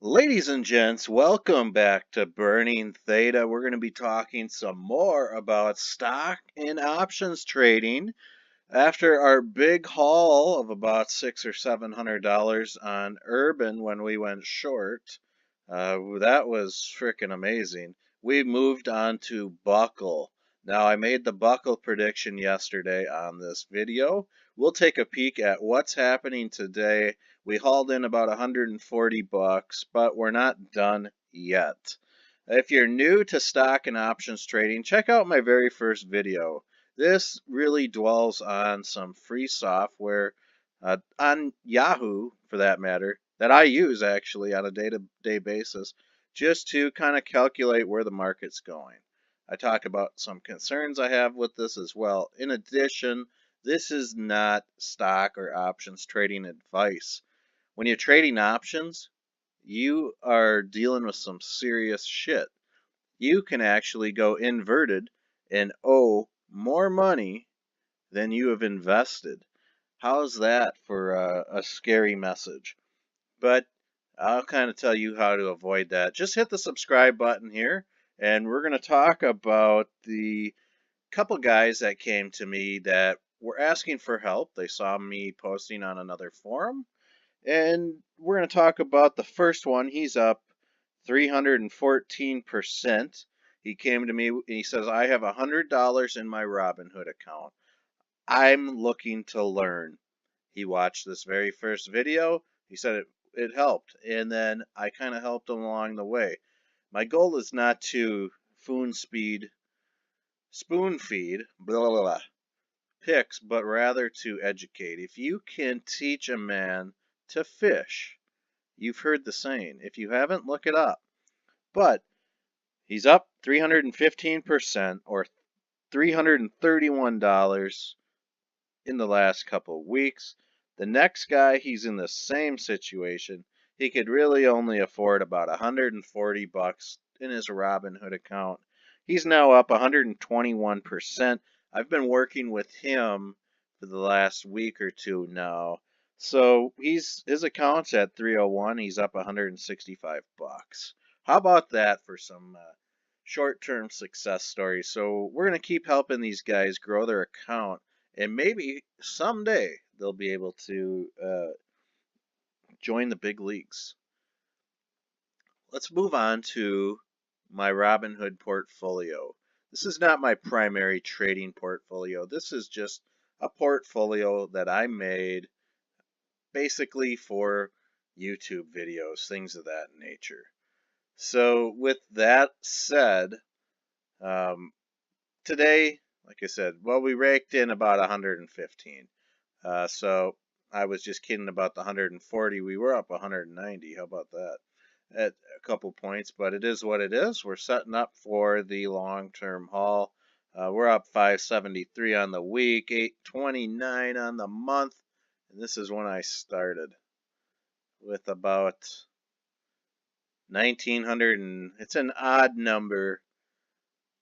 Ladies and gents, welcome back to Burning Theta. We're going to be talking some more about stock and options trading after our big haul of about $600 or $700 on Urban when we went short. That was freaking amazing. We moved on to Buckle. Now, I made the Buckle prediction yesterday on this video. We'll take a peek at what's happening today. We hauled in about 140 bucks, but we're not done yet. If you're new to stock and options trading, check out my very first video. This really dwells on some free software on Yahoo, for that matter, that I use actually on a day-to-day basis just to kind of calculate where the market's going. I talk about some concerns I have with this as well. In addition, this is not stock or options trading advice. When you're trading options, you are dealing with some serious shit. You can actually go inverted and owe more money than you have invested. How's that for a scary message? But I'll kind of tell you how to avoid that. Just hit the subscribe button here, and we're going to talk about the couple guys that came to me that were asking for help. They saw me posting on another forum, and we're going to talk about the first one. He's up 314%. He came to me and he says, I have $100 in my Robinhood account. I'm looking to learn. He watched this very first video. He said it helped, and then I kind of helped him along the way. My goal is not to spoon feed, blah, blah, blah, picks, but rather to educate. If you can teach a man to fish, you've heard the saying. If you haven't, look it up. But he's up 315% or $331 in the last couple of weeks. The next guy, he's in the same situation. He could really only afford about 140 bucks in his Robinhood account. He's now up 121%. I've been working with him for the last week or two now. So his account's at 301. He's up 165 bucks. How about that for some short-term success stories? So we're going to keep helping these guys grow their account, and maybe someday they'll be able to join the big leagues. Let's move on to my Robinhood portfolio. This is not my primary trading portfolio. This is just a portfolio that I made basically for YouTube videos, things of that nature. So with that said, today, like I said, well, we raked in about 115. So I was just kidding about the 140. We were up 190. How about that? At a couple points, but it is what it is. We're setting up for the long-term haul. We're up 573 on the week, 829 on the month, and this is when I started with about 1900, and it's an odd number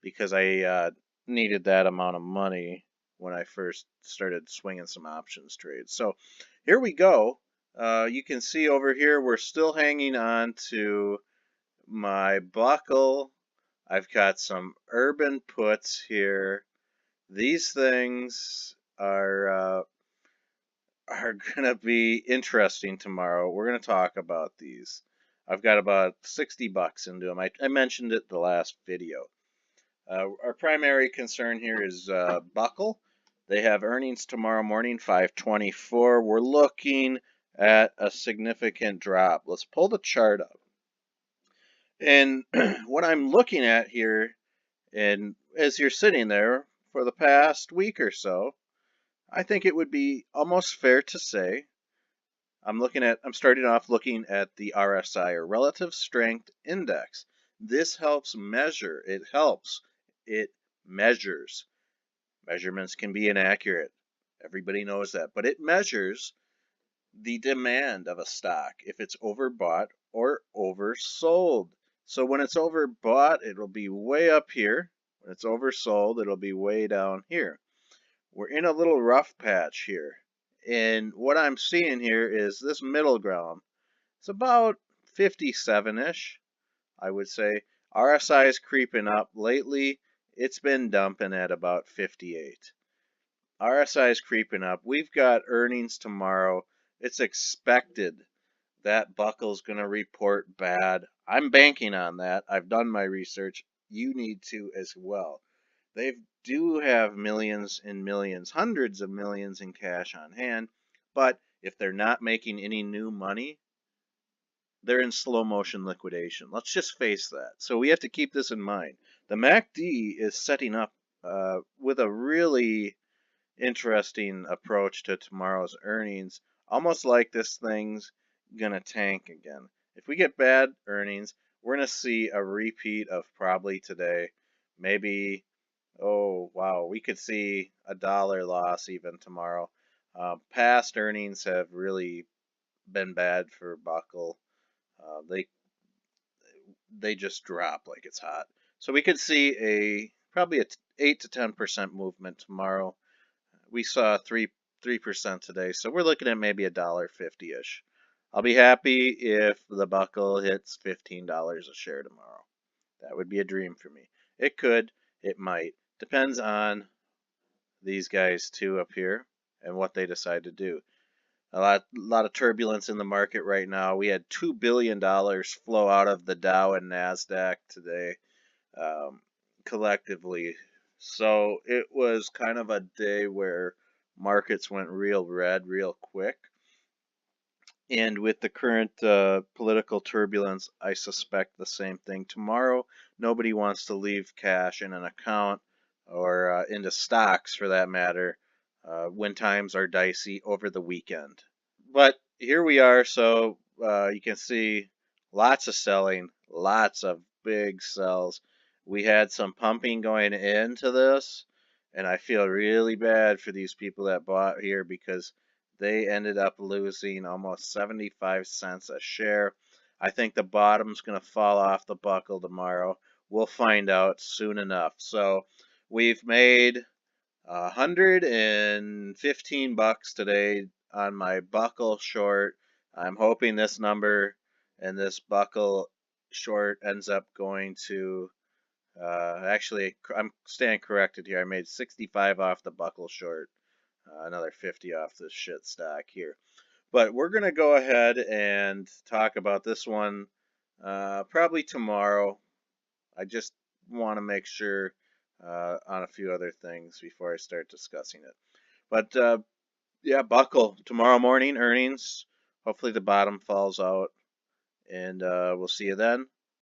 because I needed that amount of money when I first started swinging some options trades. So here we go. You can see over here we're still hanging on to my Buckle. I've got some Urban puts here. These things are going to be interesting tomorrow. We're going to talk about these. I've got about 60 bucks into them. I mentioned it the last video. Our primary concern here is Buckle. They have earnings tomorrow morning, 524. We're looking at a significant drop. Let's pull the chart up. And what I'm looking at here, and as you're sitting there for the past week or so, I think it would be almost fair to say I'm starting off looking at the RSI, or Relative Strength Index. This helps measure. It measures. Measurements can be inaccurate. Everybody knows that. But it measures the demand of a stock, if it's overbought or oversold. So when it's overbought, it'll be way up here. When it's oversold, it'll be way down here. We're in a little rough patch here. And what I'm seeing here is this middle ground. It's about 57-ish, I would say. RSI is creeping up. Lately, it's been dumping at about 58. RSI is creeping up. We've got earnings tomorrow. It's expected that Buckle's going to report bad. I'm banking on that. I've done my research. You need to as well. They do have millions and millions, hundreds of millions in cash on hand, but if they're not making any new money, they're in slow motion liquidation. Let's just face that. So we have to keep this in mind. The MACD is setting up with a really interesting approach to tomorrow's earnings, almost like this thing's gonna tank again. If we get bad earnings, we're gonna see a repeat of probably today. Maybe, oh wow, we could see $1 loss even tomorrow. Past earnings have really been bad for Buckle. They just drop like it's hot. So we could see probably a 8 to 10% movement tomorrow. We saw 3% today, so we're looking at maybe $1.50-ish. I'll be happy if the Buckle hits $15 a share tomorrow. That would be a dream for me. It could, it might. Depends on these guys too up here and what they decide to do. A lot of turbulence in the market right now. We had $2 billion flow out of the Dow and NASDAQ today, collectively. So it was kind of a day where markets went real red real quick. And with the current political turbulence, I suspect the same thing. Tomorrow, nobody wants to leave cash in an account or into stocks for that matter when times are dicey over the weekend. But here we are, so you can see lots of selling, lots of big sells. We had some pumping going into this, and I feel really bad for these people that bought here because they ended up losing almost 75 cents a share. I think the bottom's going to fall off the Buckle tomorrow. We'll find out soon enough. So we've made $115 today on my Buckle short. I'm hoping this number and this Buckle short ends up going to actually, I'm staying corrected here. I made 65 off the Buckle short, another 50 off this shit stock here. But we're going to go ahead and talk about this one probably tomorrow. I just want to make sure on a few other things before I start discussing it. But yeah, Buckle, tomorrow morning earnings. Hopefully the bottom falls out, and we'll see you then.